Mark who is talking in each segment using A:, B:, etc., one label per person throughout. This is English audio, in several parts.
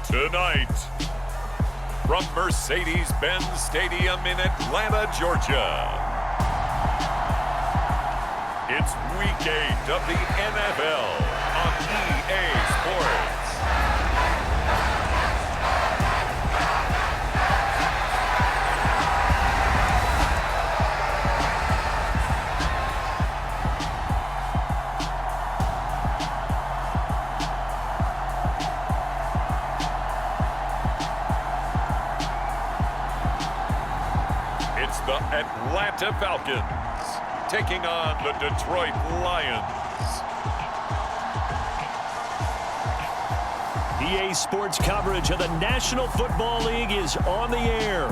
A: Tonight, from Mercedes-Benz Stadium in Atlanta, Georgia, it's Week 8 of the NFL on EA Sports. It's the Atlanta Falcons taking on the Detroit Lions.
B: EA Sports coverage of the National Football League is on the air.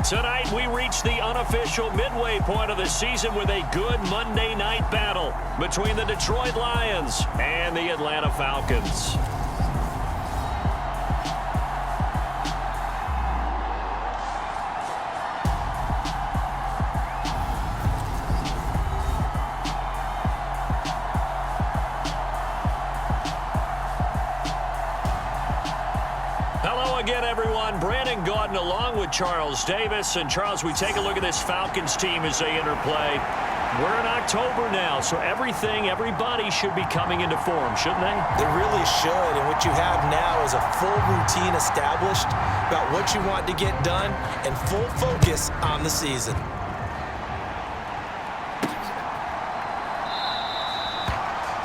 B: Tonight we reach the unofficial midway point of the season with a good Monday night battle between the Detroit Lions and the Atlanta Falcons. Hello again, everyone. Brandon Gaudin along with Charles Davis. And, Charles, we take a look at this Falcons team as they interplay. We're in October now, so everybody should be coming into form, shouldn't they?
C: They really should. And what you have now is a full routine established about what you want to get done and full focus on the season.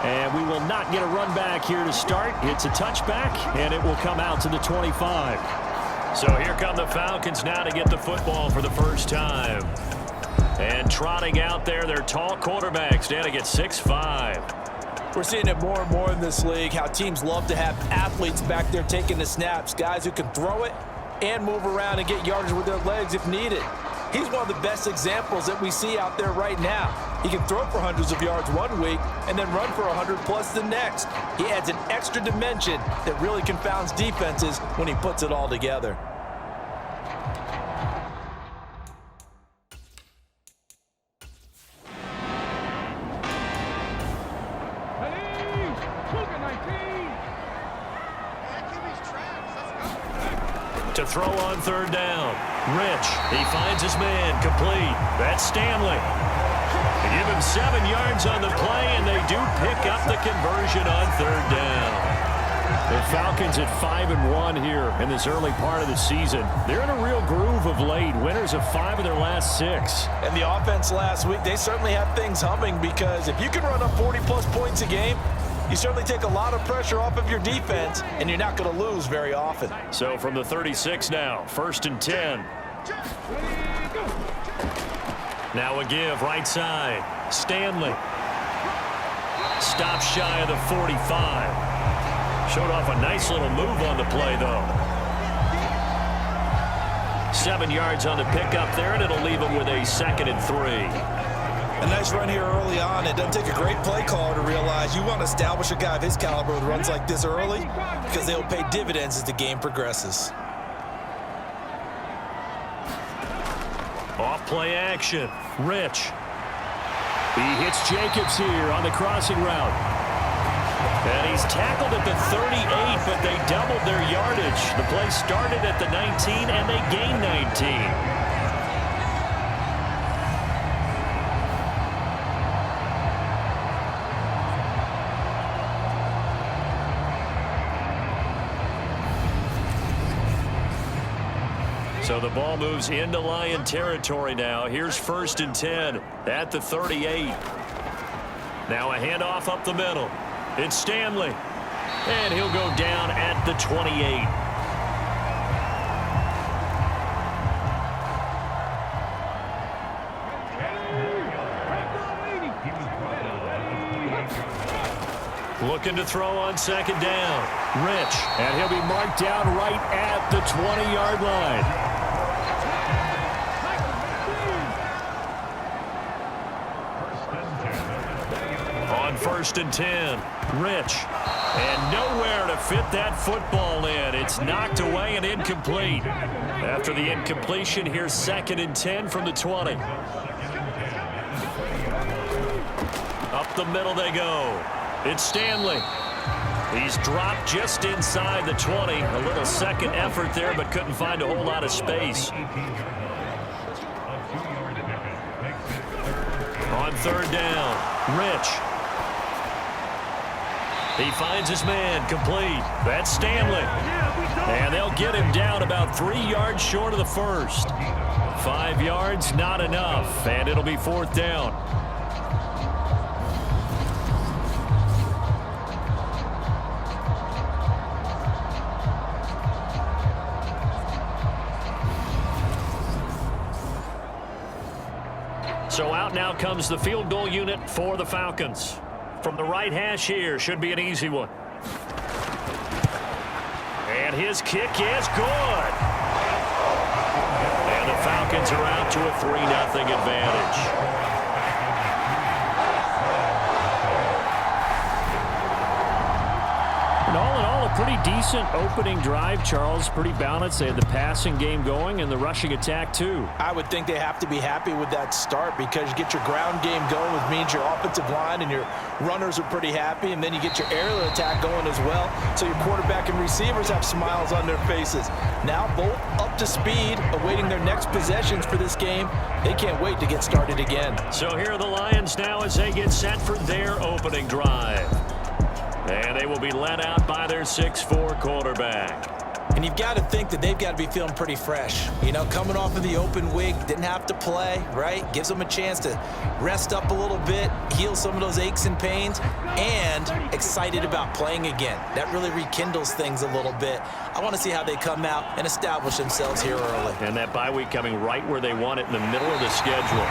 B: And we will not get a run back here to start. It's a touchback, and it will come out to the 25. So here come the Falcons now to get the football for the first time. And trotting out there, their tall quarterback standing at 6'5".
C: We're seeing it more and more in this league, how teams love to have athletes back there taking the snaps, guys who can throw it and move around and get yardage with their legs if needed. He's one of the best examples that we see out there right now. He can throw for hundreds of yards one week and then run for 100+ the next. He adds an extra dimension that really confounds defenses when he puts it all together.
B: To throw on third down. Rich, he finds his man, complete. That's Stanley. They give him 7 yards on the play, and they do pick up the conversion on third down. The Falcons at 5-1 here in this early part of the season. They're in a real groove of late. Winners of 5 of their last 6.
C: And the offense last week, they certainly have things humming, because if you can run up 40+ points a game, you certainly take a lot of pressure off of your defense, and you're not going to lose very often.
B: So from the 36 now, 1st and 10. Now a give, right side. Stanley. Stops shy of the 45. Showed off a nice little move on the play, though. 7 yards on the pickup there, and it'll leave him with a 2nd and 3.
C: A nice run here early on. It doesn't take a great play caller to realize you want to establish a guy of his caliber with runs like this early, because they'll pay dividends as the game progresses.
B: Off play action. Rich. He hits Jacobs here on the crossing route. And he's tackled at the 38, but they doubled their yardage. The play started at the 19, and they gained 19. So the ball moves into Lion territory now. Here's 1st and 10 at the 38. Now a handoff up the middle. It's Stanley. And he'll go down at the 28. Looking to throw on 2nd down. Rich. And he'll be marked down right at the 20-yard line. On 1st and 10, Rich. And nowhere to fit that football in. It's knocked away and incomplete. After the incompletion, here's 2nd and 10 from the 20. Up the middle they go. It's Stanley. He's dropped just inside the 20. A little second effort there, but couldn't find a whole lot of space. On third down, Rich. He finds his man, complete. That's Stanley. And they'll get him down about 3 yards short of the first. 5 yards, not enough, and it'll be fourth down. So out now comes the field goal unit for the Falcons. From the right hash here, should be an easy one. And his kick is good. And the Falcons are out to a 3-0 advantage. And all in all, a pretty decent opening drive, Charles. Pretty balanced. They had the passing game going and the rushing attack, too.
C: I would think they have to be happy with that start because you get your ground game going, which means your offensive line and your runners are pretty happy, and then you get your aerial attack going as well. So your quarterback and receivers have smiles on their faces. Now both up to speed, awaiting their next possessions for this game. They can't wait to get started again.
B: So here are the Lions now as they get set for their opening drive. And they will be led out by their 6'4" quarterback.
C: And you've got to think that they've got to be feeling pretty fresh. You know, coming off of the open week, didn't have to play, right? Gives them a chance to rest up a little bit, heal some of those aches and pains, and excited about playing again. That really rekindles things a little bit. I want to see how they come out and establish themselves here early.
B: And that bye week coming right where they want it in the middle of the schedule.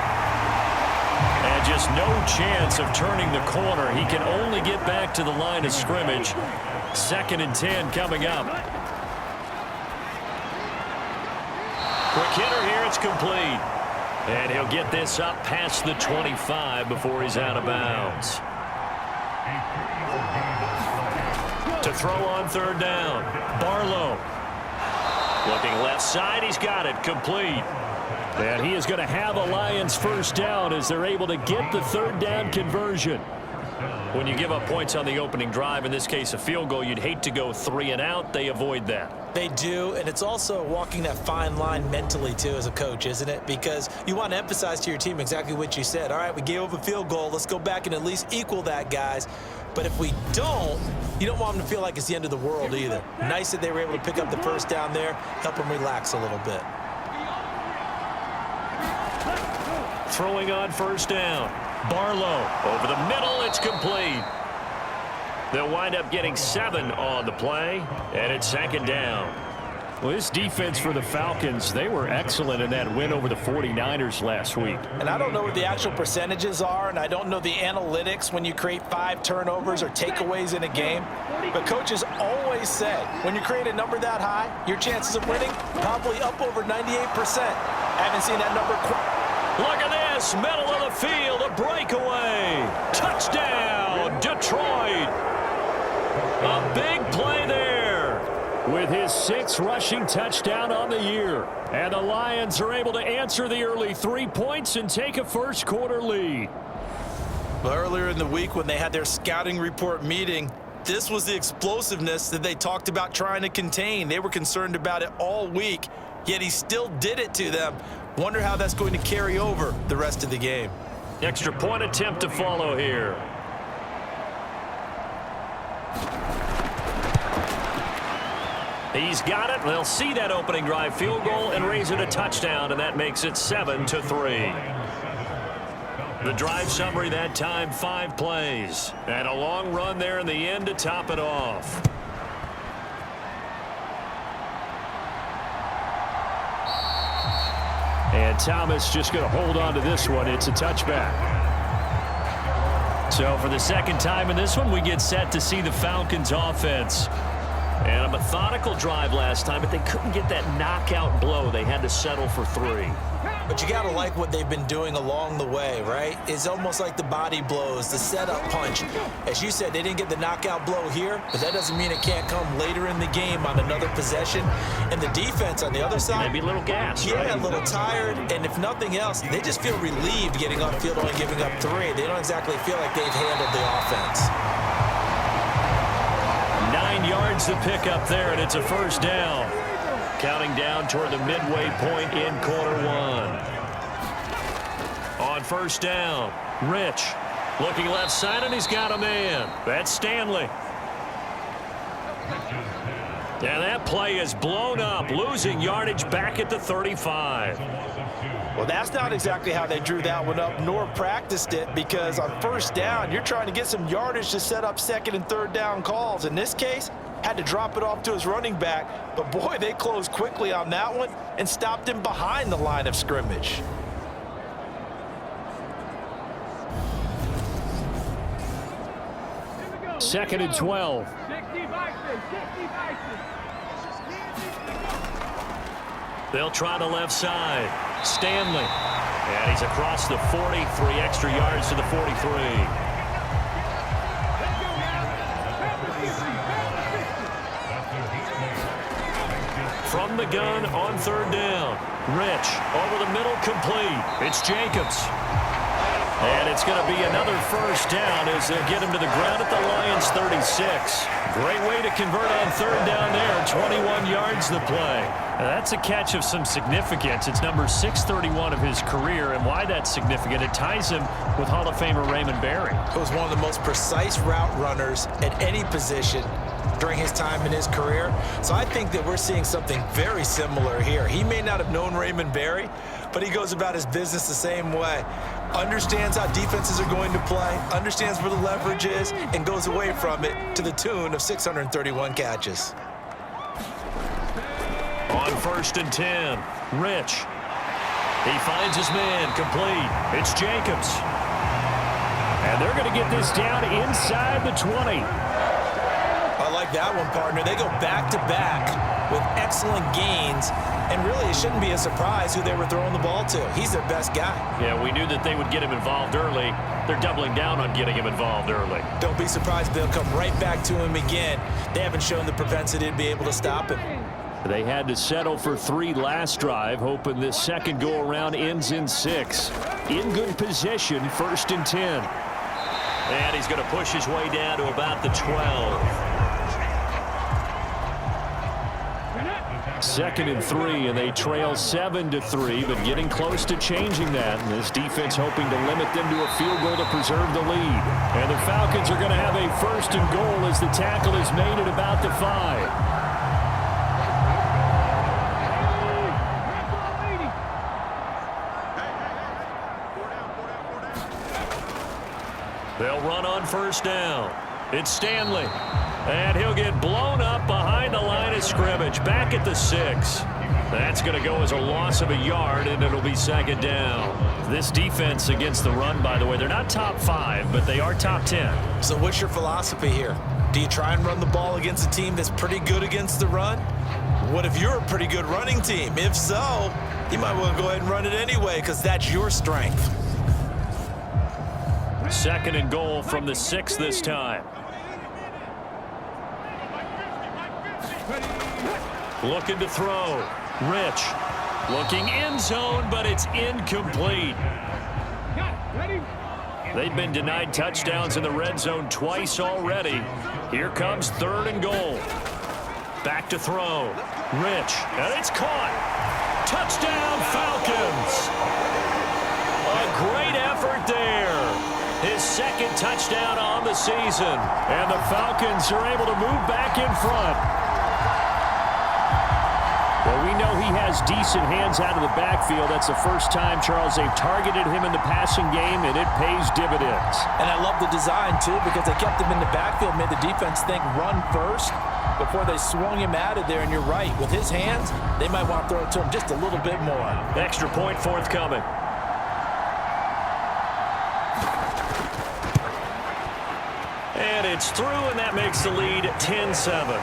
B: And just no chance of turning the corner. He can only get back to the line of scrimmage. 2nd and 10 coming up. Quick hitter here, it's complete. And he'll get this up past the 25 before he's out of bounds. To throw on third down, Barlow. Looking left side, he's got it, complete. And he is going to have a Lions first down as they're able to get the third down conversion. When you give up points on the opening drive, in this case a field goal, you'd hate to go 3 and out. They avoid that.
C: They do, and it's also walking that fine line mentally, too, as a coach, isn't it? Because you want to emphasize to your team exactly what you said. All right, we gave up a field goal. Let's go back and at least equal that, guys. But if we don't, you don't want them to feel like it's the end of the world either. Nice that they were able to pick up the first down there, help them relax a little bit.
B: Throwing on first down. Barlow over the middle. It's complete. They'll wind up getting 7 on the play, and it's 2nd down. Well, this defense for the Falcons, they were excellent in that win over the 49ers last week.
C: And I don't know what the actual percentages are, and I don't know the analytics when you create 5 turnovers or takeaways in a game. But coaches always say, when you create a number that high, your chances of winning probably up over 98%. I haven't seen that number quite.
B: Look at this, middle of the field, a breakaway. Touchdown, Detroit. A big play there with his 6th rushing touchdown on the year. And the Lions are able to answer the early 3 points and take a first quarter lead.
C: Well, earlier in the week when they had their scouting report meeting, this was the explosiveness that they talked about trying to contain. They were concerned about it all week, yet he still did it to them. Wonder how that's going to carry over the rest of the game.
B: Extra point attempt to follow here. He's got it. They'll see that opening drive field goal and raise it a touchdown, and that makes it 7-3. The drive summary that time, 5 plays. And a long run there in the end to top it off. And Thomas just going to hold on to this one. It's a touchback. So for the 2nd time in this one, we get set to see the Falcons offense. And a methodical drive last time, but they couldn't get that knockout blow. They had to settle for 3.
C: But you got to like what they've been doing along the way, right? It's almost like the body blows, the setup punch. As you said, they didn't get the knockout blow here, but that doesn't mean it can't come later in the game on another possession. And the defense on the other side,
B: maybe a little gas,
C: yeah,
B: right?
C: A little tired. And if nothing else, they just feel relieved getting off field, only giving up 3. They don't exactly feel like they've handled the offense.
B: yards to pick up there, and it's a first down. Counting down toward the midway point in quarter one. On first down, Rich looking left side, and he's got a man. That's Stanley. And that play is blown up, losing yardage back at the 35.
C: Well, that's not exactly how they drew that one up, nor practiced it, because on first down, you're trying to get some yardage to set up second and third down calls. In this case, had to drop it off to his running back, but boy, they closed quickly on that one and stopped him behind the line of scrimmage.
B: Second and 12. They'll try the left side. Stanley. And he's across the 40, 3 extra yards to the 43. From the gun on third down. Rich over the middle, complete. It's Jacobs. And it's going to be another first down as they'll get him to the ground at the Lions' 36. Great way to convert on third down there. 21 yards the play. Now that's a catch of some significance. It's number 631 of his career, and why that's significant, it ties him with Hall of Famer Raymond Berry.
C: He was one of the most precise route runners at any position during his time in his career. So I think that we're seeing something very similar here. He may not have known Raymond Berry, but he goes about his business the same way. Understands how defenses are going to play, understands where the leverage is, and goes away from it to the tune of 631 catches.
B: On first and 10, Rich. He finds his man, complete. It's Jacobs. And they're going to get this down inside the 20.
C: I like that one, partner. They go back-to-back with excellent gains, and really it shouldn't be a surprise who they were throwing the ball to. He's their best guy.
B: Yeah, we knew that they would get him involved early. They're doubling down on getting him involved early.
C: Don't be surprised if they'll come right back to him again. They haven't shown the propensity to be able to stop him.
B: They had to settle for 3 last drive, hoping this second go-around ends in 6. In good position, first and 10. And he's going to push his way down to about the 12. Second and 3, and they trail 7-3, but getting close to changing that. And this defense hoping to limit them to a field goal to preserve the lead. And the Falcons are going to have a first and goal as the tackle is made at about the 5. They'll run on first down. It's Stanley. And he'll get blown up behind the line of scrimmage, back at the 6. That's going to go as a loss of a yard, and it'll be second down. This defense against the run, by the way, they're not top 5, but they are top 10.
C: So what's your philosophy here? Do you try and run the ball against a team that's pretty good against the run? What if you're a pretty good running team? If so, you might want to go ahead and run it anyway because that's your strength.
B: Second and goal from the 6 this time. Looking to throw. Rich. Looking end zone, but it's incomplete. They've been denied touchdowns in the red zone twice already. Here comes third and goal. Back to throw. Rich. And it's caught. Touchdown, Falcons. A great effort there. His second touchdown on the season. And the Falcons are able to move back in front. Well, we know he has decent hands out of the backfield. That's the first time, Charles, they've targeted him in the passing game, and it pays dividends.
C: And I love the design, too, because they kept him in the backfield, made the defense think run first before they swung him out of there. And you're right, with his hands, they might want to throw it to him just a little bit more.
B: Extra point forthcoming. And it's through, and that makes the lead 10-7.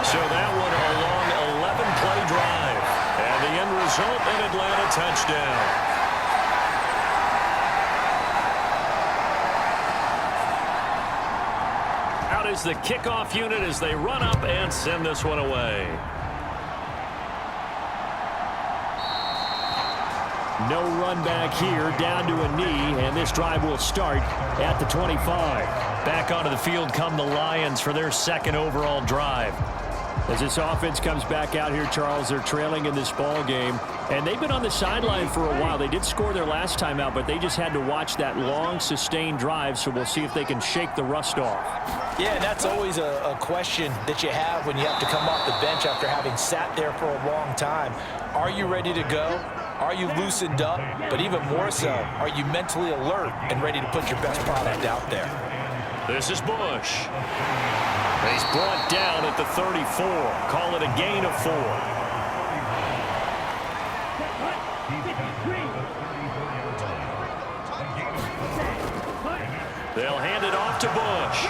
B: So that one a long 11-play drive. And the end result, an Atlanta touchdown. Out is the kickoff unit as they run up and send this one away. No run back here, down to a knee, and this drive will start at the 25. Back onto the field come the Lions for their second overall drive.
D: As this offense comes back out here, Charles, they're trailing in this ball game, and they've been on the sideline for a while. They did score their last time out, but they just had to watch that long, sustained drive, so we'll see if they can shake the rust off.
C: Yeah, and that's always a question that you have when you have to come off the bench after having sat there for a long time. Are you ready to go? Are you loosened up? But even more so, are you mentally alert and ready to put your best product out there?
B: This is Bush. He's brought down at the 34. Call it a gain of 4. They'll hand it off to Bush.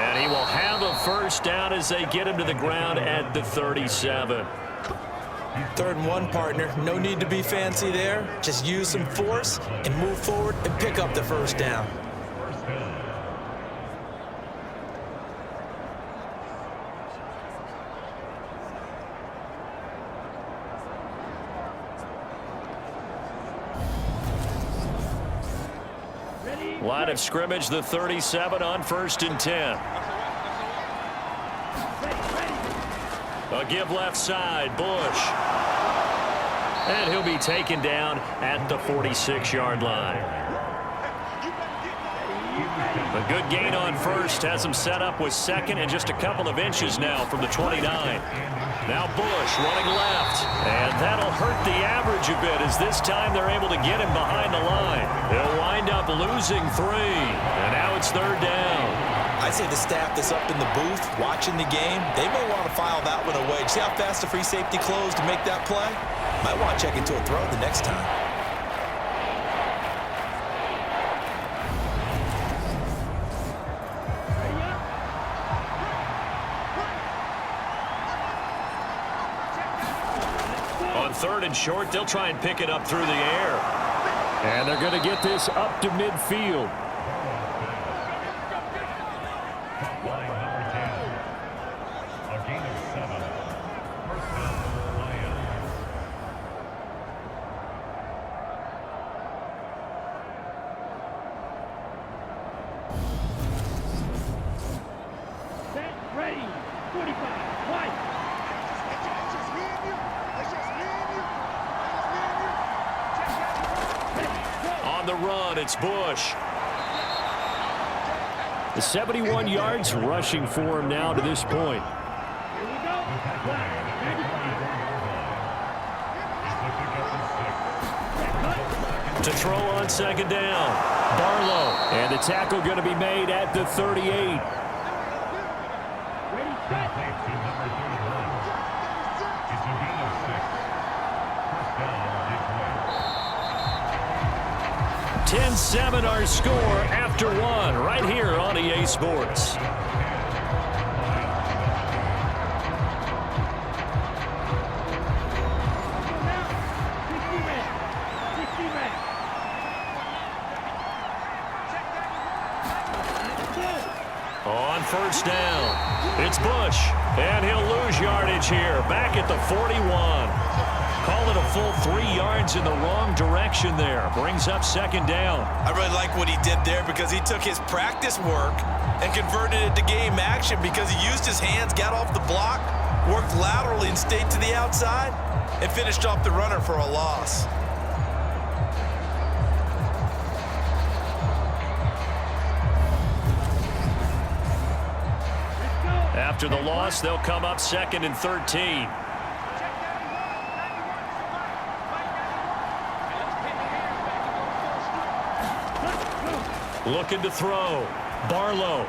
B: And he will have a first down as they get him to the ground at the 37.
C: 3rd and 1, partner. No need to be fancy there. Just use some force and move forward and pick up the first down.
B: Line of scrimmage, the 37 on 1st and 10. A give left side, Bush. And he'll be taken down at the 46-yard line. A good gain on 1st has him set up with 2nd and just a couple of inches now from the 29. Now Bush running left, and that'll hurt the average a bit as this time they're able to get him behind the line. They'll wind up losing 3, and now it's 3rd down.
C: I say the staff that's up in the booth watching the game, they may want to file that one away. See how fast the free safety closed to make that play? Might want to check into a throw the next time.
B: On 3rd and short, they'll try and pick it up through the air.
D: And they're going to get this up to midfield.
B: On the run, it's Bush.
D: The 71 yards rushing for him now to this point.
B: To throw on 2nd down.
D: Barlow. And the tackle going to be made at the 38.
B: 10-7 our score after 1 right here on EA Sports. On 1st down, it's Bush, and he'll lose yardage here, back at the 41. Call it a full 3 yards in the wrong direction there. Brings up 2nd down.
C: I really like what he did there because he took his practice work and converted it to game action because he used his hands, got off the block, worked laterally and stayed to the outside, and finished off the runner for a loss.
B: After the loss, they'll come up 2nd and 13. Looking to throw. Barlow.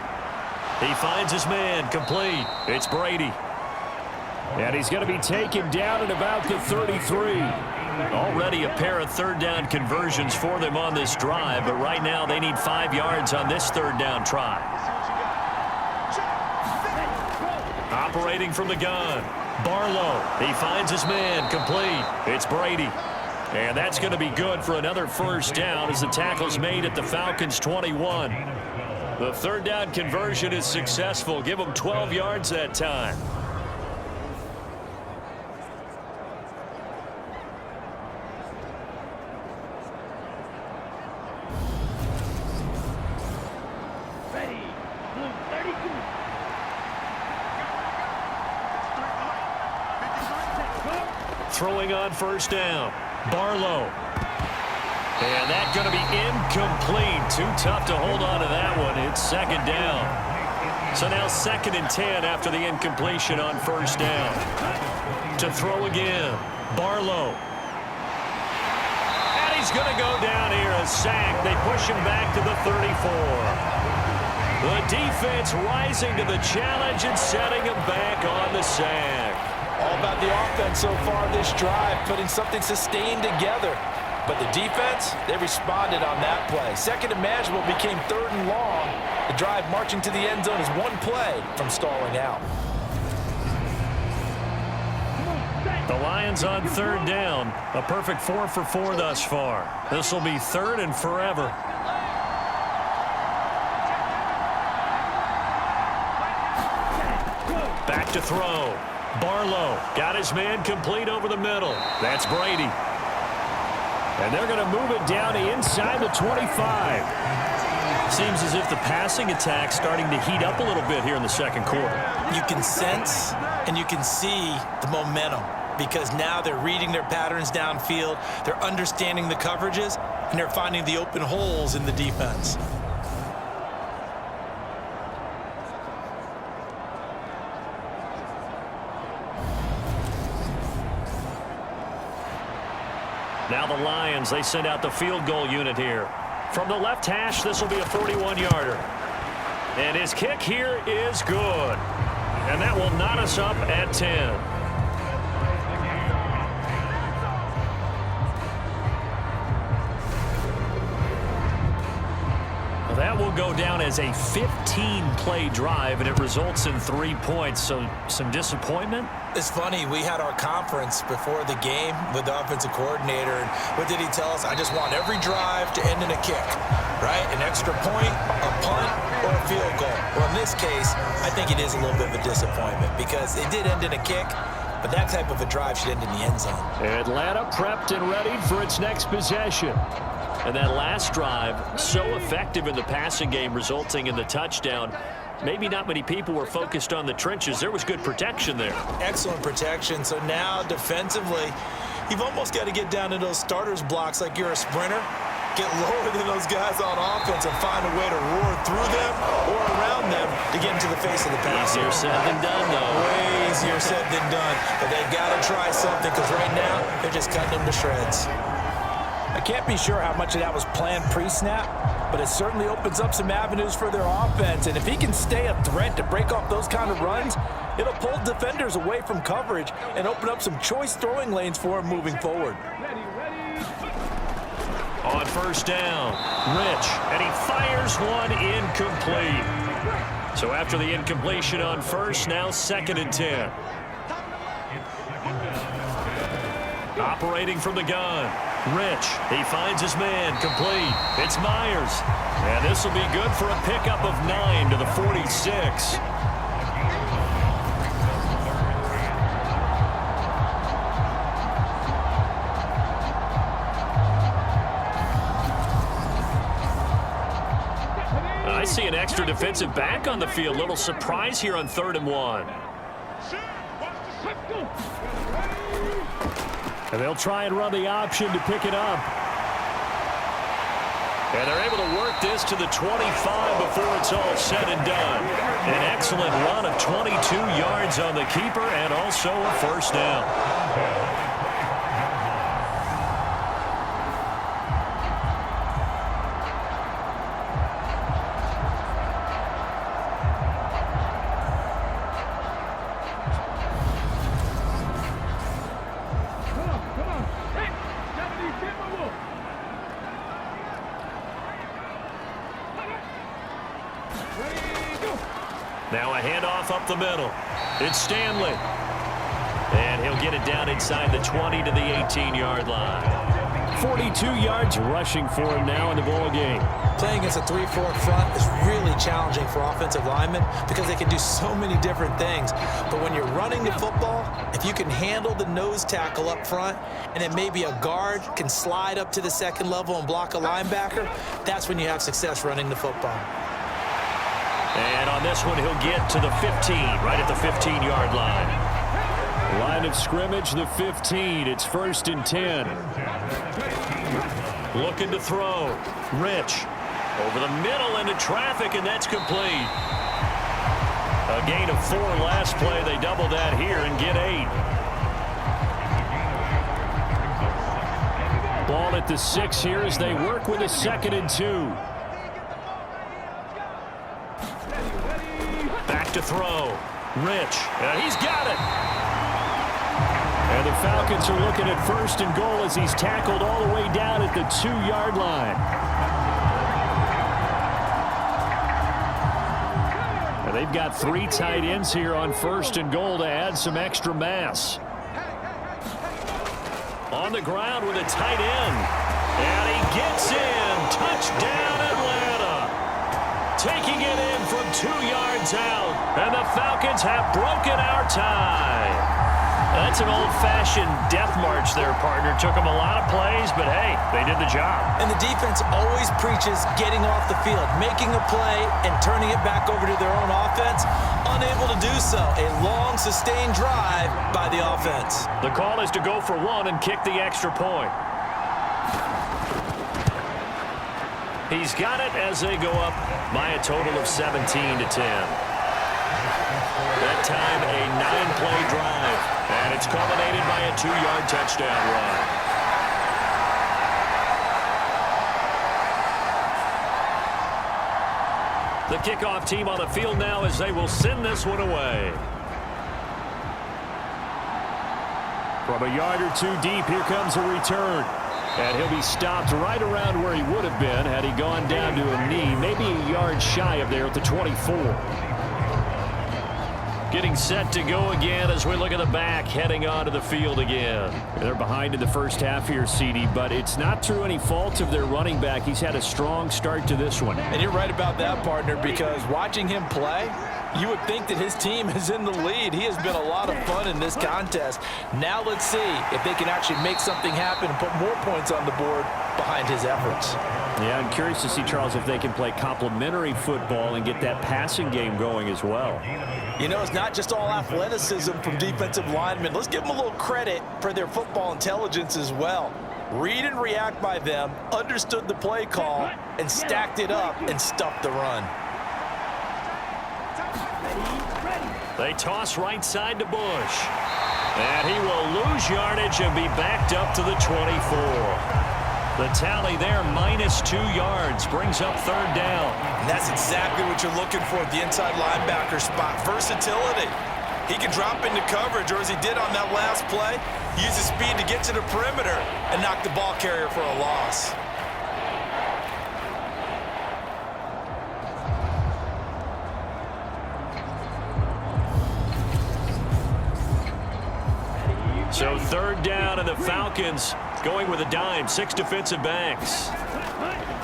B: He finds his man, complete. It's Brady.
D: And he's going to be taken down at about the 33.
B: Already a pair of 3rd down conversions for them on this drive, but right now they need 5 yards on this 3rd down try. Operating from the gun. Barlow. He finds his man, complete. It's Brady. And that's going to be good for another 1st down as the tackle's made at the Falcons 21. The 3rd down conversion is successful. Give them 12 yards that time. Throwing on first down. Barlow. And that's going to be incomplete. Too tough to hold on to that one. It's second down. So now 2nd and 10 after the incompletion on first down. To throw again. Barlow. And he's going to go down here, a sack. They push him back to the 34. The defense rising to the challenge and setting him back on the sack.
C: All about the offense so far this drive, putting something sustained together. But the defense, they responded on that play. Second and manageable became 3rd and long. The drive marching to the end zone is one play from stalling out.
B: The Lions on 3rd down. A perfect 4 for 4 thus far. This will be 3rd and forever. Back to throw. Barlow got his man complete over the middle. That's Brady. And they're going to move it down inside the 25. Seems as if the passing attack's starting to heat up a little bit here in the second quarter.
C: You can sense and you can see the momentum because now they're reading their patterns downfield, they're understanding the coverages, and they're finding the open holes in the defense.
B: Now the Lions, they send out the field goal unit here. From the left hash, this will be a 41-yarder. And his kick here is good. And that will knot us up at 10. That will go down as a 15-play drive, and it results in 3 points. So some disappointment?
C: It's funny, we had our conference before the game with the offensive coordinator, and what did he tell us? I just want every drive to end in a kick, right? An extra point, a punt, or a field goal. Well, in this case, I think it is a little bit of a disappointment because it did end in a kick, but that type of a drive should end in the end zone.
B: Atlanta prepped and ready for its next possession. And that last drive, so effective in the passing game, resulting in the touchdown. Maybe not many people were focused on the trenches. There was good protection there.
C: Excellent protection. So now defensively, you've almost got to get down to those starters blocks like you're a sprinter. Get lower than those guys on offense and find a way to roar through them or around them to get into the face of the pass.
B: Easier said than done, though.
C: Way easier said than done. But they've got to try something because right now they're just cutting them to shreds. I can't be sure how much of that was planned pre-snap, but it certainly opens up some avenues for their offense. And if he can stay a threat to break off those kind of runs, it'll pull defenders away from coverage and open up some choice throwing lanes for him moving forward.
B: On first down, Rich, and he fires one incomplete. So after the incompletion on first, now 2nd and 10. Operating from the gun. Rich, he finds his man, complete. It's Myers. And this will be good for a pickup of 9 to the 46. I see an extra defensive back on the field. Little surprise here on 3rd and 1.
D: And they'll try and run the option to pick it up.
B: And they're able to work this to the 25 before it's all said and done. An excellent run of 22 yards on the keeper and also a first down. Now a handoff up the middle. It's Stanley. And he'll get it down inside the 20 to the 18-yard line.
D: 42 yards rushing for him now in the ball game.
C: Playing against a 3-4 front is really challenging for offensive linemen because they can do so many different things. But when you're running the football, if you can handle the nose tackle up front and then maybe a guard can slide up to the second level and block a linebacker, that's when you have success running the football.
B: And on this one, he'll get to the 15, right at the 15-yard line.
D: Line of scrimmage, the 15. It's 1st and 10.
B: Looking to throw. Rich. Over the middle into traffic, and that's complete. A gain of 4 last play. They double that here and get 8.
D: Ball at the 6 here as they work with a 2nd and 2.
B: Back to throw. Rich. And he's got it.
D: And the Falcons are looking at 1st and goal as he's tackled all the way down at the 2-yard line. And they've got 3 tight ends here on 1st and goal to add some extra mass.
B: On the ground with a tight end. And he gets in. Touchdown, Atlanta. Taking it in from 2 yards out. And the Falcons have broken our tie. That's an old-fashioned death march there, partner. Took them a lot of plays, but hey, they did the job.
C: And the defense always preaches getting off the field, making a play, and turning it back over to their own offense. Unable to do so. A long, sustained drive by the offense.
B: The call is to go for 1 and kick the extra point. He's got it as they go up by a total of 17 to 10. That time, a 9-play drive. And it's culminated by a 2-yard touchdown run. The kickoff team on the field now as they will send this one away.
D: From a yard or 2 deep, here comes a return. And he'll be stopped right around where he would have been had he gone down to a knee, maybe a yard shy of there at the 24.
B: Getting set to go again as we look at the back, heading onto the field again.
D: They're behind in the first half here, CD, but it's not through any fault of their running back. He's had a strong start to this one.
C: And you're right about that, partner, because watching him play, you would think that his team is in the lead. He has been a lot of fun in this contest. Now let's see if they can actually make something happen and put more points on the board behind his efforts.
D: Yeah, I'm curious to see, Charles, if they can play complementary football and get that passing game going as well.
C: You know, it's not just all athleticism from defensive linemen. Let's give them a little credit for their football intelligence as well. Read and react by them, understood the play call, and stacked it up and stuffed the run.
B: They toss right side to Bush. And he will lose yardage and be backed up to the 24. The tally there, -2 yards, brings up 3rd down.
C: And that's exactly what you're looking for at the inside linebacker spot. Versatility. He can drop into coverage, or as he did on that last play, use his speed to get to the perimeter and knock the ball carrier for a loss.
B: So 3rd down, and the Falcons going with a dime. 6 defensive backs.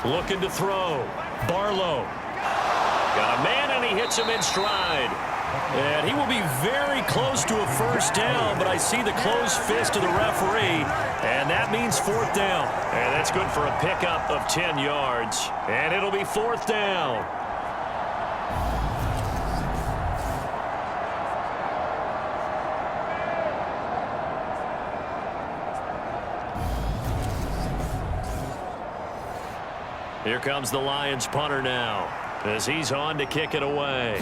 B: Looking to throw. Barlow. Got a man, and he hits him in stride. And he will be very close to a 1st down, but I see the closed fist of the referee, and that means 4th down. And that's good for a pickup of 10 yards. And it'll be 4th down. Here comes the Lions punter now as he's on to kick it away.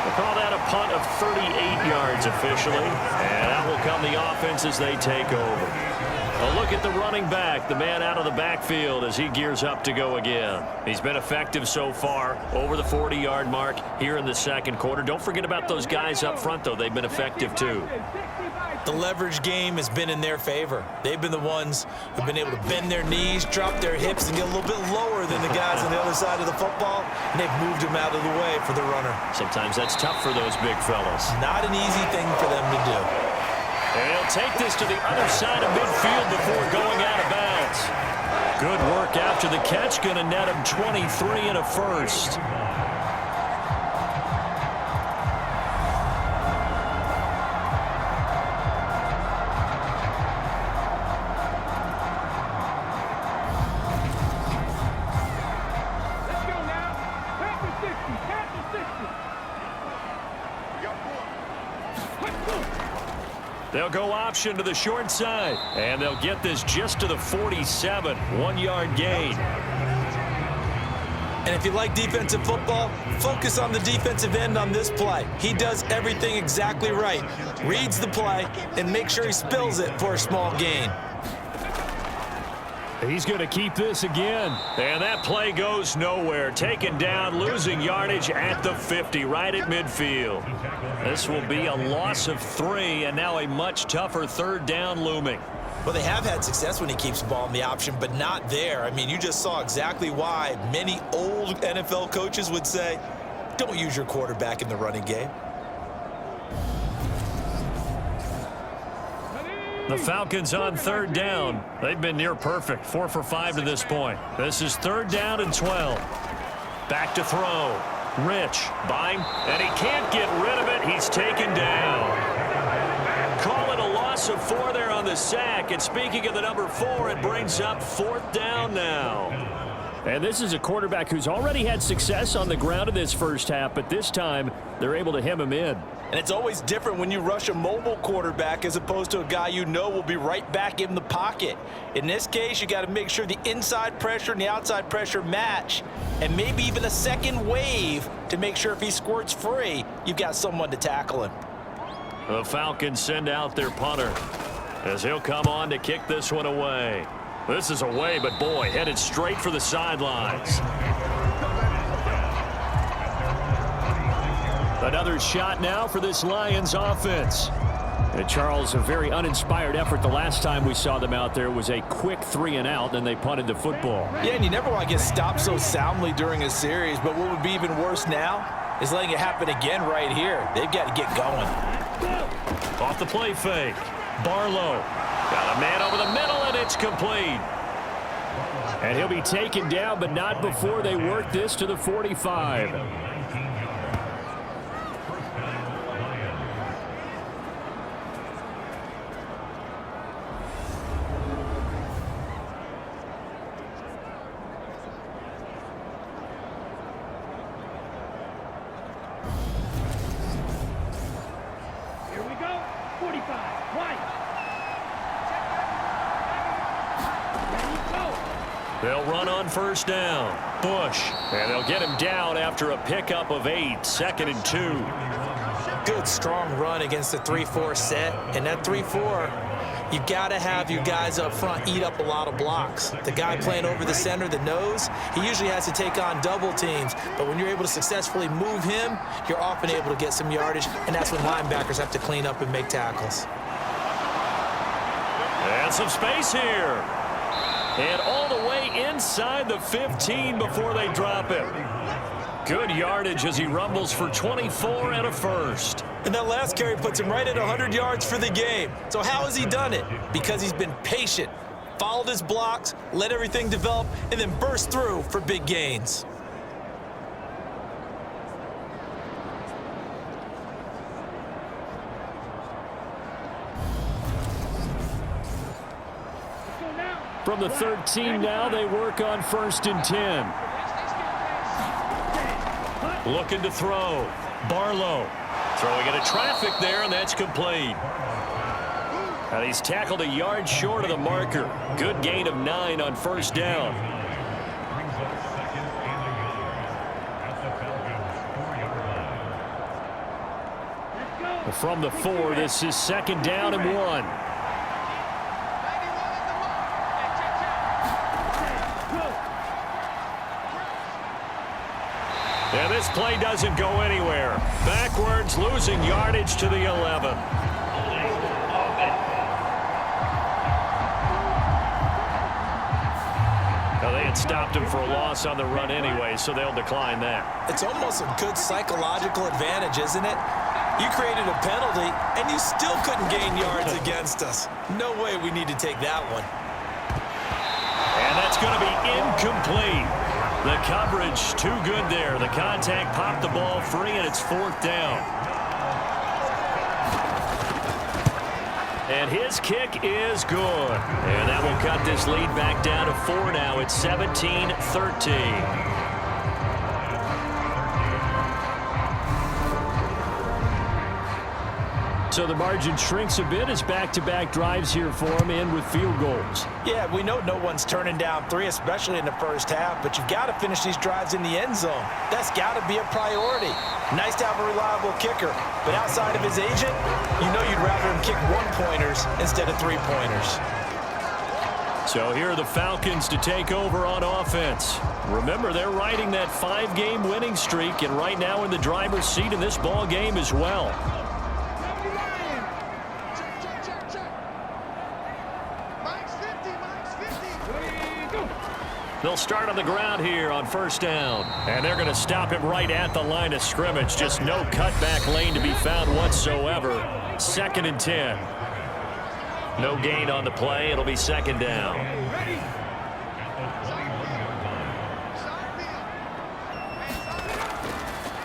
B: We'll call that a punt of 38 yards officially, and that will come the offense as they take over. A look at the running back, the man out of the backfield as he gears up to go again. He's been effective so far, over the 40-yard mark here in the 2nd quarter. Don't forget about those guys up front, though. They've been effective, too.
C: The leverage game has been in their favor. They've been the ones who've been able to bend their knees, drop their hips, and get a little bit lower than the guys on the other side of the football, and they've moved them out of the way for the runner.
B: Sometimes that's tough for those big fellas.
C: Not an easy thing for them to do.
B: And he'll take this to the other side of midfield before going out of bounds. Good work after the catch. Going to net him 23 and a 1st. They'll go option to the short side, and they'll get this just to the 47, 1-yard gain.
C: And if you like defensive football, focus on the defensive end on this play. He does everything exactly right. Reads the play and make sure he spills it for a small gain.
B: He's going to keep this again. And that play goes nowhere. Taken down, losing yardage at the 50, right at midfield. This will be a loss of 3, and now a much tougher third down looming.
C: Well, they have had success when he keeps the ball in the option, but not there. I mean, you just saw exactly why many old NFL coaches would say, don't use your quarterback in the running game.
B: The Falcons on third down. They've been near perfect, 4 for 5 to this point. This is 3rd down and 12. Back to throw. Rich buying, and he can't get rid of it. He's taken down. Call it a loss of 4 there on the sack. And speaking of the number 4, it brings up 4th down now.
D: And this is a quarterback who's already had success on the ground in this first half, but this time they're able to hem him in.
C: And it's always different when you rush a mobile quarterback as opposed to a guy you know will be right back in the pocket. In this case, you got to make sure the inside pressure and the outside pressure match, and maybe even a second wave to make sure if he squirts free, you've got someone to tackle him.
B: The Falcons send out their punter as he'll come on to kick this one away. This is away, but boy, headed straight for the sidelines.
D: Another shot now for this Lions offense. And Charles, a very uninspired effort the last time we saw them out there. It was a quick 3 and out, and they punted the football.
C: Yeah, and you never want to get stopped so soundly during a series, but what would be even worse now is letting it happen again right here. They've got to get going.
B: Off the play fake. Barlow got a man over the middle, and it's complete.
D: And he'll be taken down, but not before they work this to the 45.
B: They'll run on 1st down. Bush. And they'll get him down after a pickup of 8. 2nd and 2.
C: Good, strong run against the 3-4 set. And that 3-4, you've got to have your guys up front eat up a lot of blocks. The guy playing over the center, the nose, he usually has to take on double teams. But when you're able to successfully move him, you're often able to get some yardage. And that's when linebackers have to clean up and make tackles.
B: And some space here. And all the way inside the 15 before they drop him. Good yardage as he rumbles for 24 and a first.
C: And that last carry puts him right at 100 yards for the game. So how has he done it? Because he's been patient, followed his blocks, let everything develop, and then burst through for big gains.
D: From the 13 now, they work on 1st and 10.
B: Looking to throw. Barlow throwing into traffic there, and that's complete. And he's tackled a yard short of the marker. Good gain of 9 on 1st down.
D: From the 4, this is 2nd down and 1.
B: And this play doesn't go anywhere. Backwards, losing yardage to the 11. Now, they had stopped him for a loss on the run anyway, so they'll decline that.
C: It's almost a good psychological advantage, isn't it? You created a penalty, and you still couldn't gain yards against us. No way we need to take that one.
B: And that's going to be incomplete. The coverage too good there. The contact popped the ball free, and it's 4th down. And his kick is good. And that will cut this lead back down to 4 now. It's 17-13.
D: So the margin shrinks a bit as back-to-back drives here for him, end with field goals.
C: Yeah, we know no one's turning down 3, especially in the first half, but you've got to finish these drives in the end zone. That's got to be a priority. Nice to have a reliable kicker, but outside of his agent, you know you'd rather him kick 1-pointers instead of 3-pointers.
D: So here are the Falcons to take over on offense. Remember, they're riding that 5-game winning streak, and right now in the driver's seat in this ball game as well. They'll start on the ground here on first down. And they're going to stop him right at the line of scrimmage. Just no cutback lane to be found whatsoever. 2nd and 10. No gain on the play. It'll be 2nd down.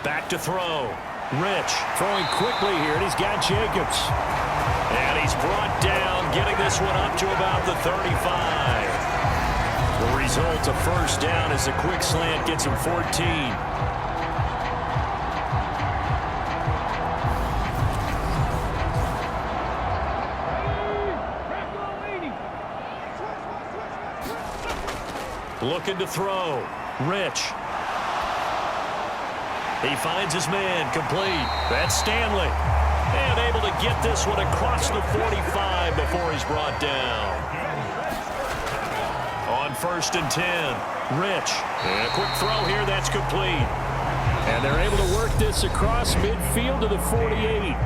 D: Back to throw. Rich throwing quickly here, and he's got Jacobs. And he's brought down, getting this one up to about the 35. The result, a first down as a quick slant gets him 14. Looking to throw. Rich. He finds his man, complete. That's Stanley. And able to get this one across the 45 before he's brought down. On 1st and 10, Rich. And a quick throw here, that's complete. And they're able to work this across midfield to the 48.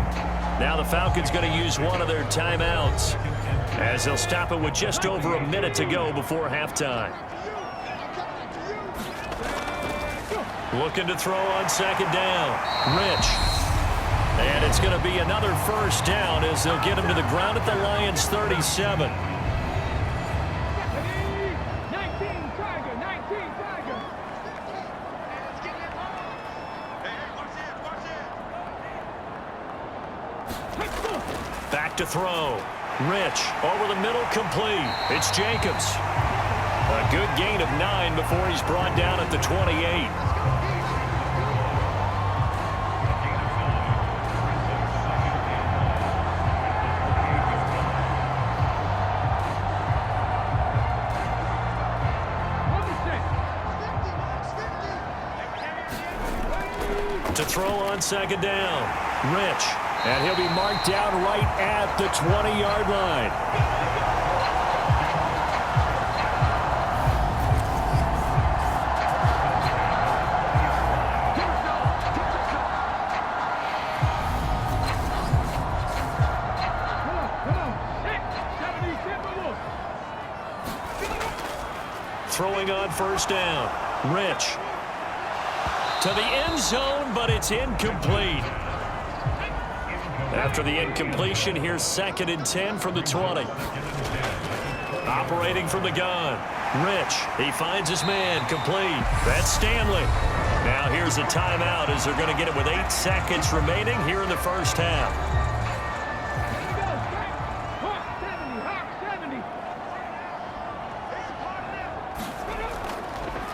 D: Now the Falcons going to use one of their timeouts as they'll stop it with just over a minute to go before halftime. Looking to throw on 2nd down, Rich. And it's going to be another first down as they'll get him to the ground at the Lions' 37. Back to throw. Rich over the middle, complete. It's Jacobs. A good gain of 9 before he's brought down at the 28. To throw on 2nd down. Rich. And he'll be marked down right at the 20-yard line. Throwing on 1st down. Rich. To the end zone, but it's incomplete. After the incompletion, here's 2nd and 10 from the 20. Operating from the gun. Rich, he finds his man, complete. That's Stanley. Now here's a timeout as they're going to get it with 8 seconds remaining here in the first half.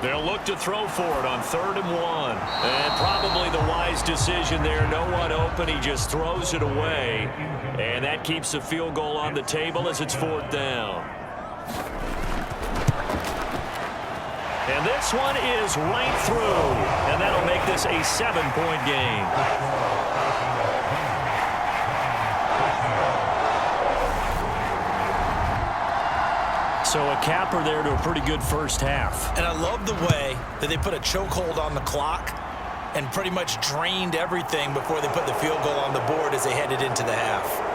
D: They'll look to throw for it on 3rd and 1. And probably the wise decision there. No one open. He just throws it away. And that keeps the field goal on the table as it's 4th down. And this one is right through. And that'll make this a 7-point game. So a capper there to a pretty good first half.
C: And I love the way that they put a chokehold on the clock and pretty much drained everything before they put the field goal on the board as they headed into the half.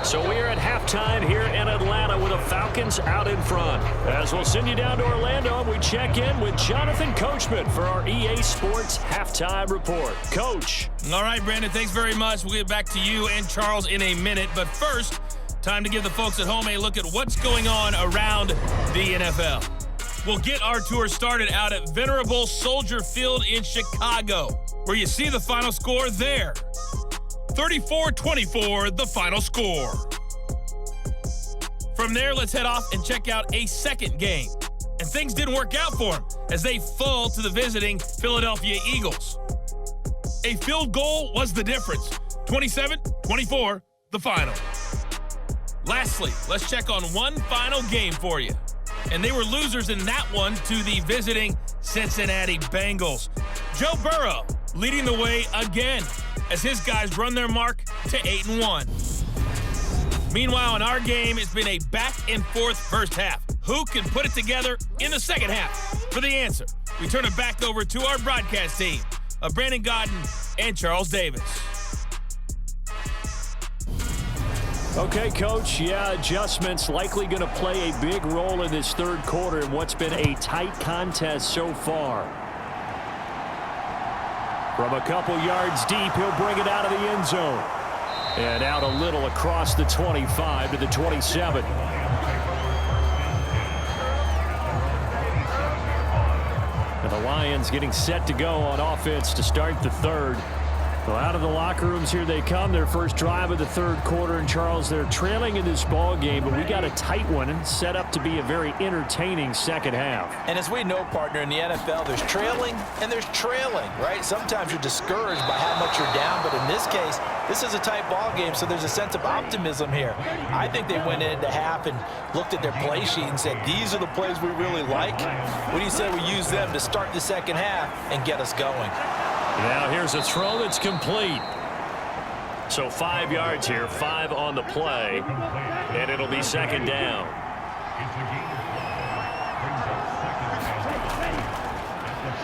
D: So we are at halftime here in Atlanta with the Falcons out in front. As we'll send you down to Orlando, we check in with Jonathan Coachman for our EA Sports Halftime Report. Coach.
E: All right, Brandon, thanks very much. We'll get back to you and Charles in a minute. But first, time to give the folks at home a look at what's going on around the NFL. We'll get our tour started out at Venerable Soldier Field in Chicago, where you see the final score there. 34-24, the final score. From there, let's head off and check out a second game. And things didn't work out for them as they fall to the visiting Philadelphia Eagles. A field goal was the difference. 27-24, the final. Lastly, let's check on one final game for you. And they were losers in that one to the visiting Cincinnati Bengals. Joe Burrow leading the way again as his guys run their mark to 8-1. Meanwhile, in our game, it's been a back-and-forth first half. Who can put it together in the second half? For the answer, we turn it back over to our broadcast team of Brandon Godden and Charles Davis.
D: Okay, Coach, adjustments likely going to play a big role in this third quarter in what's been a tight contest so far. From a couple yards deep, he'll bring it out of the end zone. And out a little across the 25 to the 27. And the Lions getting set to go on offense to start the third. So out of the locker rooms, here they come. Their first drive of the third quarter. And, Charles, they're trailing in this ball game, but we got a tight one set up to be a very entertaining second half.
C: And as we know, partner, in the NFL, there's trailing and there's trailing, right? Sometimes you're discouraged by how much you're down, but in this case, this is a tight ball game, so there's a sense of optimism here. I think they went into half and looked at their play sheet and said, these are the plays we really like. What do you say we use them to start the second half and get us going?
D: Now here's a throw that's complete. So 5 yards here, 5 on the play, and it'll be second down.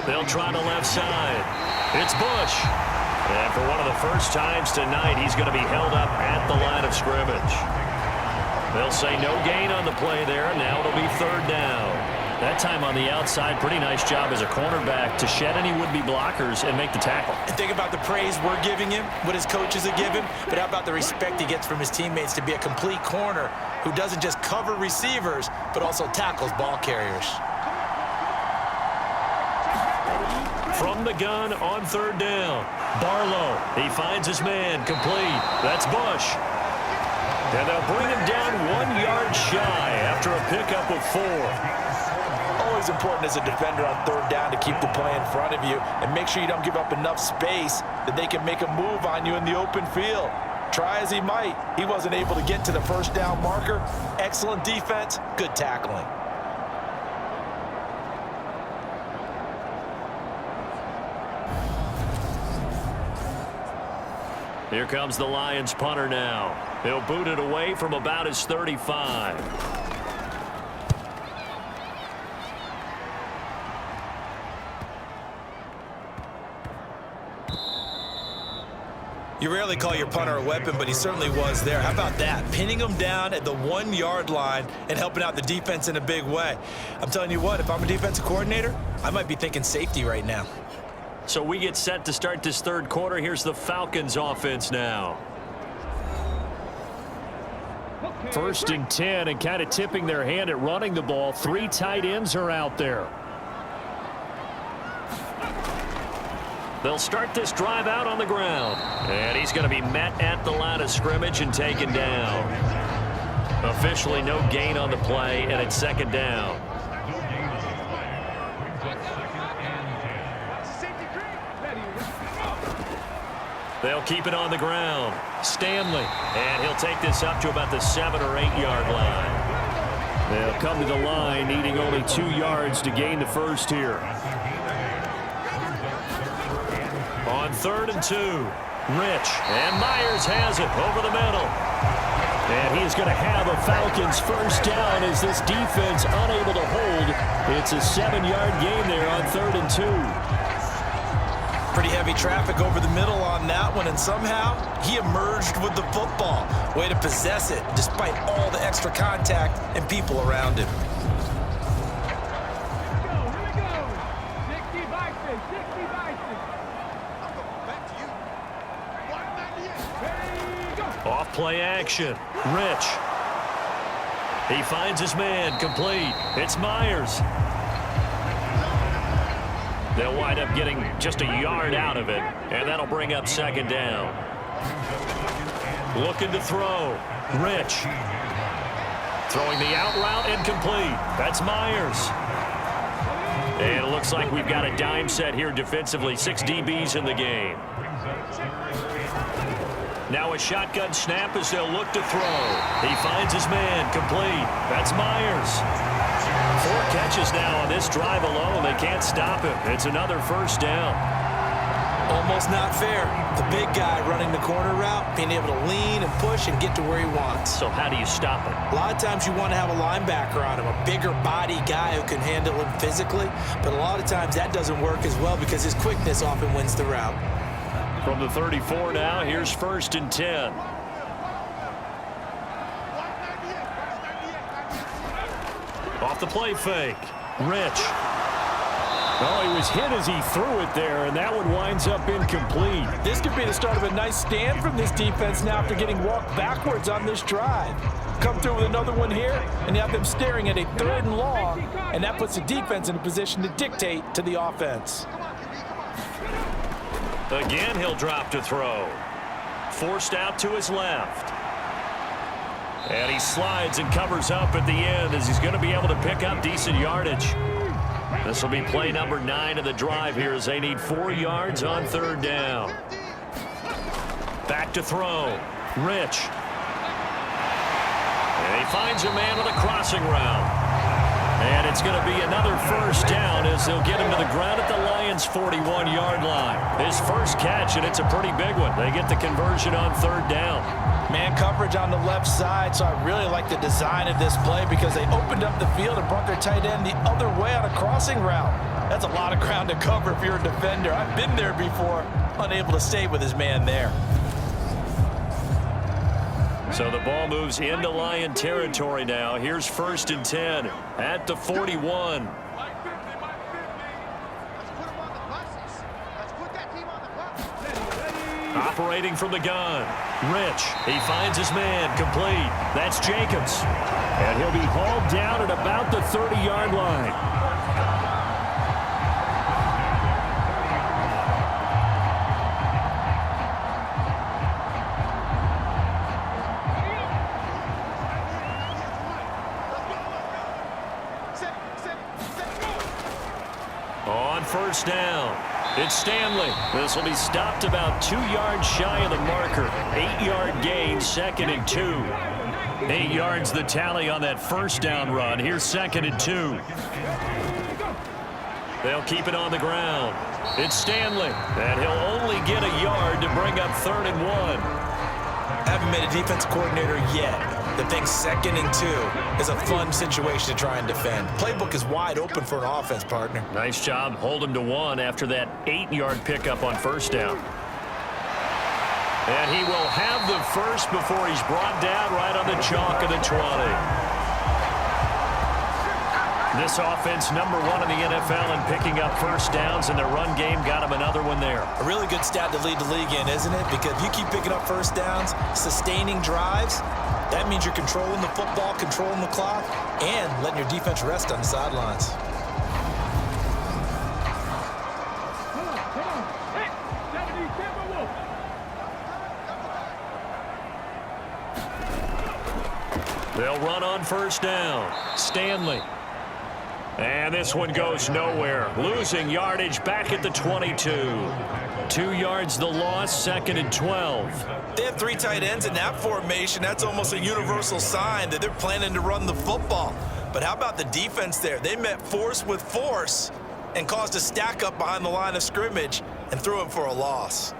D: They'll try the left side. It's Bush. And for one of the first times tonight, he's going to be held up at the line of scrimmage. They'll say no gain on the play there. Now it'll be third down. That time on the outside, pretty nice job as a cornerback to shed any would-be blockers and make the tackle.
C: And think about the praise we're giving him, what his coaches are giving, but how about the respect he gets from his teammates to be a complete corner who doesn't just cover receivers, but also tackles ball carriers.
D: From the gun on third down, Barlow, he finds his man, complete. That's Bush. And they'll bring him down 1 yard shy after a pickup of 4.
C: Always important as a defender on third down to keep the play in front of you and make sure you don't give up enough space that they can make a move on you in the open field. Try as he might, he wasn't able to get to the first down marker. Excellent defense, good tackling.
D: Here comes the Lions punter now. He'll boot it away from about his 35.
C: You rarely call your punter a weapon, but he certainly was there. How about that? Pinning him down at the 1 yard line and helping out the defense in a big way. I'm telling you what, if I'm a defensive coordinator, I might be thinking safety right now.
D: So we get set to start this third quarter. Here's the Falcons offense now. 1st and 10, and kind of tipping their hand at running the ball. 3 tight ends are out there. They'll start this drive out on the ground. And he's going to be met at the line of scrimmage and taken down. Officially no gain on the play, and it's second down. They'll keep it on the ground. Stanley, and he'll take this up to about the 7 or 8 yard line. They'll come to the line, needing only 2 yards to gain the first here. On 3rd and 2, Rich, and Myers has it over the middle. And he is going to have a Falcons first down as this defense unable to hold. It's a 7-yard gain there on 3rd and 2.
C: Pretty heavy traffic over the middle on that one, and somehow he emerged with the football. Way to possess it despite all the extra contact and people around him.
D: Off play action. Rich. He finds his man, complete. It's Myers. They'll wind up getting just a yard out of it, and that'll bring up second down. Looking to throw. Rich. Throwing the out route and complete. That's Myers. And it looks like we've got a dime set here defensively. 6 DBs in the game.
B: Now a shotgun snap as they'll look to throw. He finds his man, complete. That's Myers. 4 catches now on this drive alone. They can't stop him. It's another first down.
C: Almost not fair. The big guy running the corner route, being able to lean and push and get to where he wants.
B: So how do you stop it?
C: A lot of times you want to have a linebacker on him, a bigger body guy who can handle him physically, but a lot of times that doesn't work as well because his quickness often wins the route.
B: From the 34 now, here's 1st and 10. Off the play fake. Rich.
D: Oh, he was hit as he threw it there, and that one winds up incomplete.
C: This could be the start of a nice stand from this defense now after getting walked backwards on this drive. Come through with another one here, and you have them staring at a 3rd and long, and that puts the defense in a position to dictate to the offense.
B: Again, he'll drop to throw. Forced out to his left. And he slides and covers up at the end as he's going to be able to pick up decent yardage. This will be play number 9 of the drive here as they need 4 yards on 3rd down. Back to throw. Rich. And he finds a man with a crossing route. And it's going to be another first down as they'll get him to the ground at the Lions' 41-yard line. His first catch, and it's a pretty big one. They get the conversion on 3rd down.
C: Man coverage on the left side, so I really like the design of this play because they opened up the field and brought their tight end the other way on a crossing route. That's a lot of ground to cover if you're a defender. I've been there before, unable to stay with his man there.
B: So the ball moves into Lion territory now. Here's 1st and 10 at the 41. Operating from the gun. Rich. He finds his man. Complete. That's Jacobs.
D: And he'll be hauled down at about the 30-yard line.
B: On 1st down, it's Stanley. This will be stopped about 2 yards shy of the marker. 8-yard gain, 2nd and 2. 8 yards the tally on that first down run. Here's 2nd and 2. They'll keep it on the ground. It's Stanley, and he'll only get a yard to bring up 3rd and 1.
C: Haven't been a defensive coordinator yet. The thing 2nd and 2 is a fun situation to try and defend. Playbook is wide open for an offense, partner.
B: Nice job. Hold him to 1 after that 8-yard pickup on 1st down. And he will have the first before he's brought down right on the chalk of the 20. This offense number 1 in the NFL in picking up first downs, and their run game got him another one there.
C: A really good stat to lead the league in, isn't it? Because if you keep picking up first downs, sustaining drives, that means you're controlling the football, controlling the clock, and letting your defense rest on the sidelines.
B: They'll run on 1st down. Stanley. And this one goes nowhere. Losing yardage back at the 22. 2 yards the loss, 2nd and 12.
C: They have 3 tight ends in that formation. That's almost a universal sign that they're planning to run the football. But how about the defense there? They met force with force and caused a stack up behind the line of scrimmage and threw him for a loss.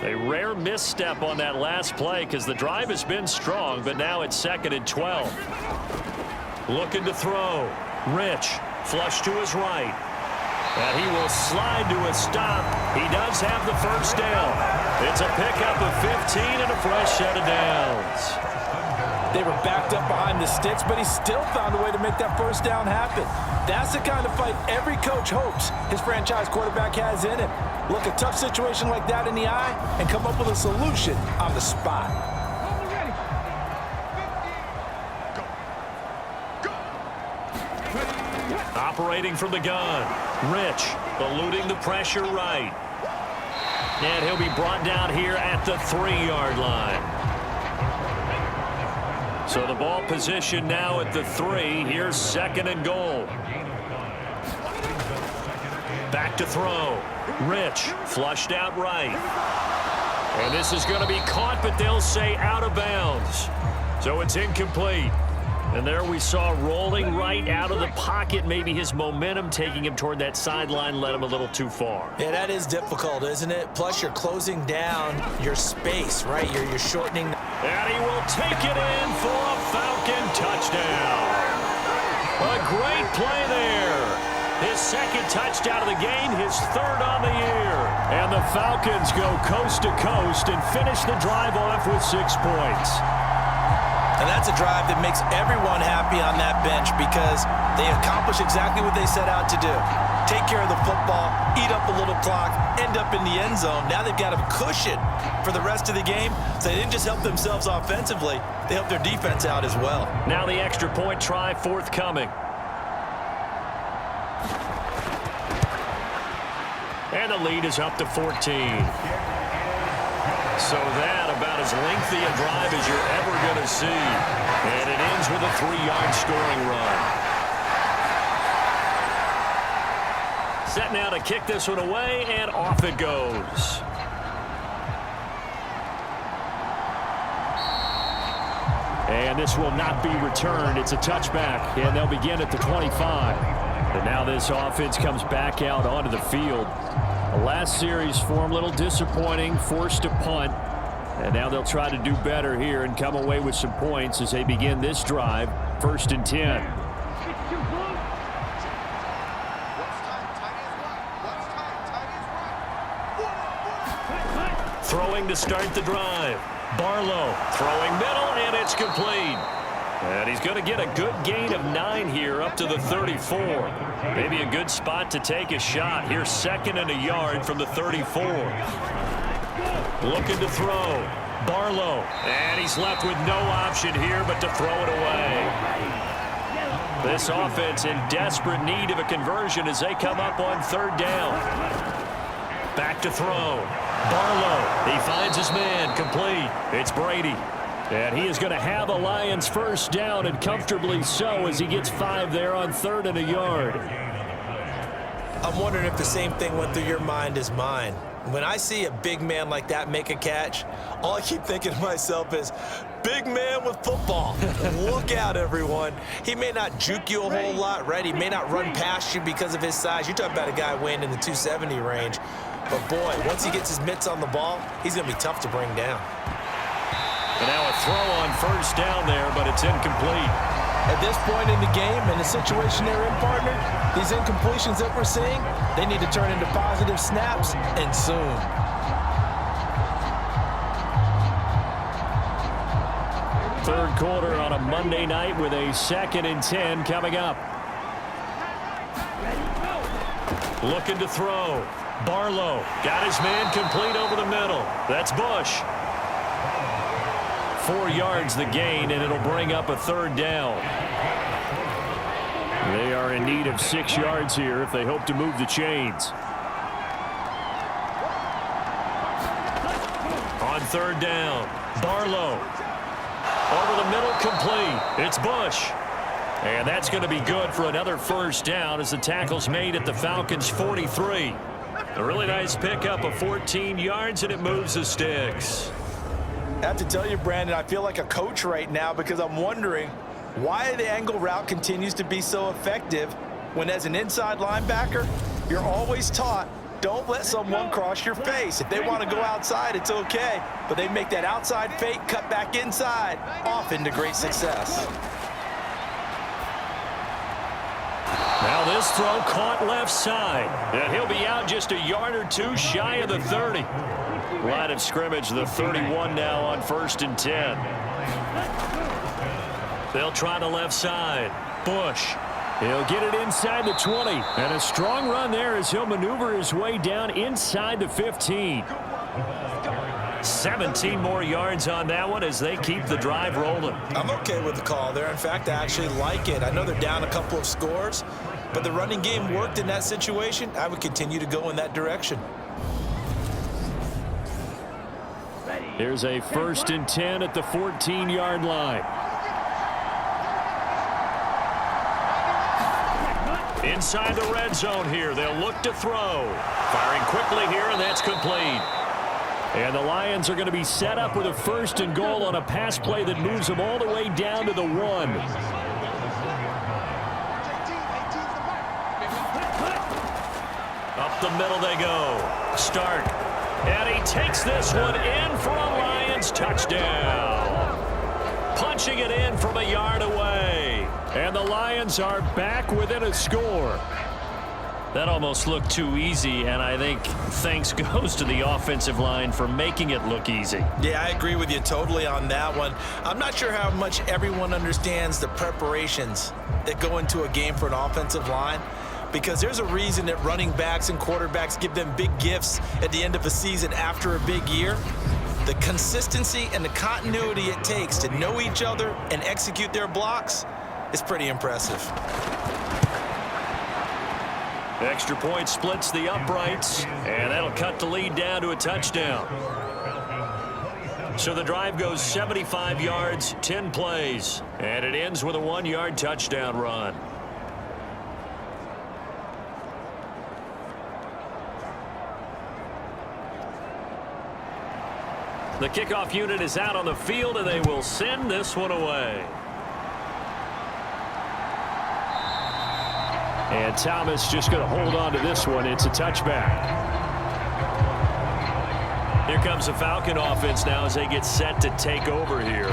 B: A rare misstep on that last play because the drive has been strong, but now it's 2nd and 12. Looking to throw. Rich. Flush to his right. And he will slide to a stop. He does have the first down. It's a pickup of 15 and a fresh set of downs.
C: They were backed up behind the sticks, but he still found a way to make that first down happen. That's the kind of fight every coach hopes his franchise quarterback has in him. Look a tough situation like that in the eye and come up with a solution on the spot.
B: Operating from the gun. Rich eluding the pressure right. And he'll be brought down here at the 3-yard line. So the ball position now at the 3. Here's 2nd and goal. to throw. Rich, flushed out right. And this is going to be caught, but they'll say out of bounds. So it's incomplete. And there we saw rolling right out of the pocket. Maybe his momentum taking him toward that sideline led him a little too far.
C: Yeah, that is difficult, isn't it? Plus, you're closing down your space, right? You're shortening.
B: And he will take it in for a Falcon touchdown. A great play there. His second touchdown of the game, his third on the year.
D: And the Falcons go coast to coast and finish the drive off with 6 points.
C: And that's a drive that makes everyone happy on that bench because they accomplish exactly what they set out to do. Take care of the football, eat up a little clock, end up in the end zone. Now they've got a cushion for the rest of the game. So they didn't just help themselves offensively, they helped their defense out as well.
B: Now the extra point try forthcoming. And the lead is up to 14. So that about as lengthy a drive as you're ever going to see. And it ends with a 3-yard scoring run. Set now to kick this one away, and off it goes.
D: And this will not be returned. It's a touchback, and they'll begin at the 25. And now this offense comes back out onto the field. The last series for them, a little disappointing, forced to punt. And now they'll try to do better here and come away with some points as they begin this drive, 1st and 10.
B: Throwing to start the drive. Barlow throwing middle, and it's complete. And he's going to get a good gain of 9 here up to the 34. Maybe a good spot to take a shot. Here's 2nd and a yard from the 34. Looking to throw. Barlow. And he's left with no option here but to throw it away. This offense in desperate need of a conversion as they come up on 3rd down. Back to throw. Barlow. He finds his man. Complete. It's Brady. And he is going to have a Lions 1st down, and comfortably so, as he gets 5 there on 3rd and a yard.
C: I'm wondering if the same thing went through your mind as mine. When I see a big man like that make a catch, all I keep thinking to myself is, big man with football. Look out, everyone. He may not juke you a whole lot, right? He may not run past you because of his size. You're talking about a guy weighing in the 270 range. But, boy, once he gets his mitts on the ball, he's going to be tough to bring down.
B: And now a throw on 1st down there, but it's incomplete.
C: At this point in the game, in the situation they're in, partner, these incompletions that we're seeing, they need to turn into positive snaps, and soon.
D: Third quarter on a Monday night with a 2nd and 10 coming up.
B: Looking to throw. Barlow got his man complete over the middle. That's Bush. 4 yards the gain, and it'll bring up a 3rd down.
D: They are in need of 6 yards here if they hope to move the chains.
B: On 3rd down, Barlow. Over the middle, complete. It's Bush. And that's going to be good for another 1st down as the tackle's made at the Falcons' 43. A really nice pickup of 14 yards, and it moves the sticks.
C: I have to tell you, Brandon, I feel like a coach right now because I'm wondering why the angle route continues to be so effective when, as an inside linebacker, you're always taught, don't let someone cross your face. If they want to go outside, it's okay. But they make that outside fake, cut back inside, often to great success.
B: Now this throw caught left side. And he'll be out just a yard or 2 shy of the 30. Line of scrimmage, the 31 now on 1st and 10. They'll try the left side. Bush.
D: He'll get it inside the 20. And a strong run there as he'll maneuver his way down inside the 15.
B: 17 more yards on that one as they keep the drive rolling.
C: I'm okay with the call there. In fact, I actually like it. I know they're down a couple of scores, but the running game worked in that situation. I would continue to go in that direction.
D: There's a 1st and 10 at the 14-yard line.
B: Inside the red zone here. They'll look to throw. Firing quickly here, and that's complete.
D: And the Lions are going to be set up with a 1st and goal on a pass play that moves them all the way down to the 1.
B: Up the middle they go. Stark. And he takes this one in for a Lions touchdown. Punching it in from a yard away.
D: And the Lions are back within a score.
B: That almost looked too easy, and I think thanks goes to the offensive line for making it look easy.
C: Yeah, I agree with you totally on that one. I'm not sure how much everyone understands the preparations that go into a game for an offensive line, because there's a reason that running backs and quarterbacks give them big gifts at the end of a season after a big year. The consistency and the continuity it takes to know each other and execute their blocks is pretty impressive.
B: Extra point splits the uprights, and that'll cut the lead down to a touchdown. So the drive goes 75 yards, 10 plays, and it ends with a 1-yard touchdown run. The kickoff unit is out on the field, and they will send this one away.
D: And Thomas just going to hold on to this one. It's a touchback.
B: Here comes the Falcon offense now as they get set to take over here.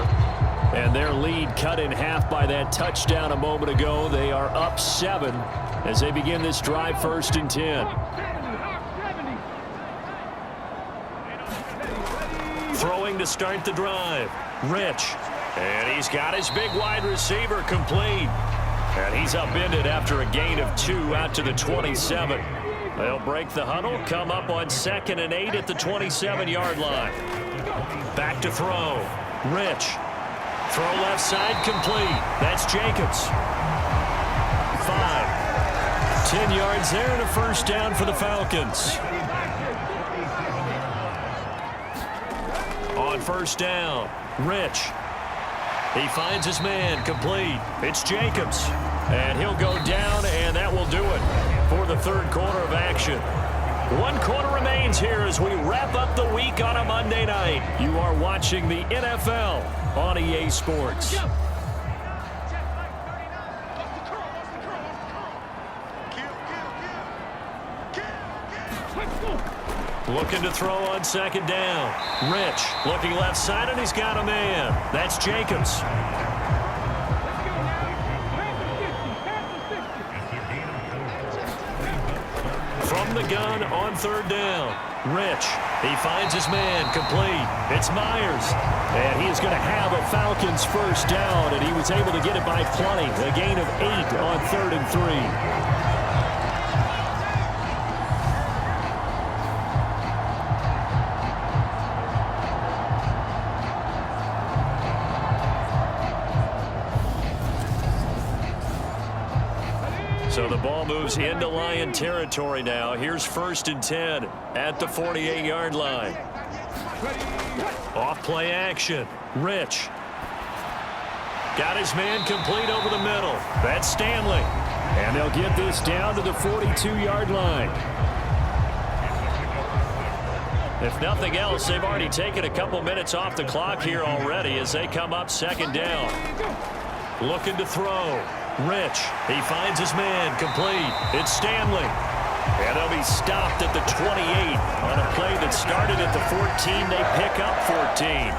D: And their lead cut in half by that touchdown a moment ago. They are up 7 as they begin this drive, 1st and 10.
B: Throwing to start the drive. Rich. And he's got his big wide receiver complete. And he's upended after a gain of 2 out to the 27. They'll break the huddle, come up on 2nd and 8 at the 27-yard line. Back to throw. Rich. Throw left side complete. That's Jacobs. 5. 10 yards there and a 1st down for the Falcons. On 1st down, Rich. He finds his man complete. It's Jacobs. And he'll go down, and that will do it for the 3rd quarter of action. 1 quarter remains here as we wrap up the week on a Monday night. You are watching the NFL on EA Sports. Looking to throw on 2nd down. Rich looking left side, and he's got a man. That's Jacobs. From the gun on 3rd down. Rich. He finds his man complete. It's Myers. And he is going to have a Falcons 1st down, and he was able to get it by plenty. A gain of 8 on 3rd and 3. So the ball moves into Lion territory now. Here's 1st and 10 at the 48-yard line. Off play action. Rich. Got his man complete over the middle. That's Stanley.
D: And they'll get this down to the 42-yard line.
B: If nothing else, they've already taken a couple minutes off the clock here already as they come up 2nd down. Looking to throw. Rich. He finds his man complete. It's Stanley. And they'll be stopped at the 28 on a play that started at the 14. They pick up 14.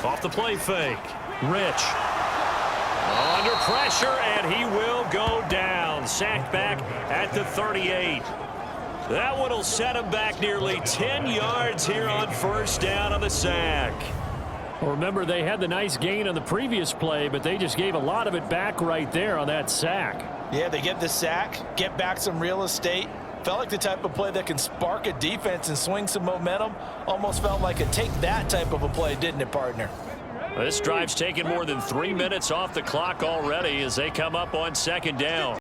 B: Off the play fake. Rich. Under pressure, and he will go down. Sacked back at the 38. That one will set him back nearly 10 yards here on 1st down on the sack.
D: Well, remember, they had the nice gain on the previous play, but they just gave a lot of it back right there on that sack.
C: Yeah, they get the sack, get back some real estate. Felt like the type of play that can spark a defense and swing some momentum. Almost felt like a take that type of a play, didn't it, partner?
B: This drive's taken more than 3 minutes off the clock already as they come up on 2nd down.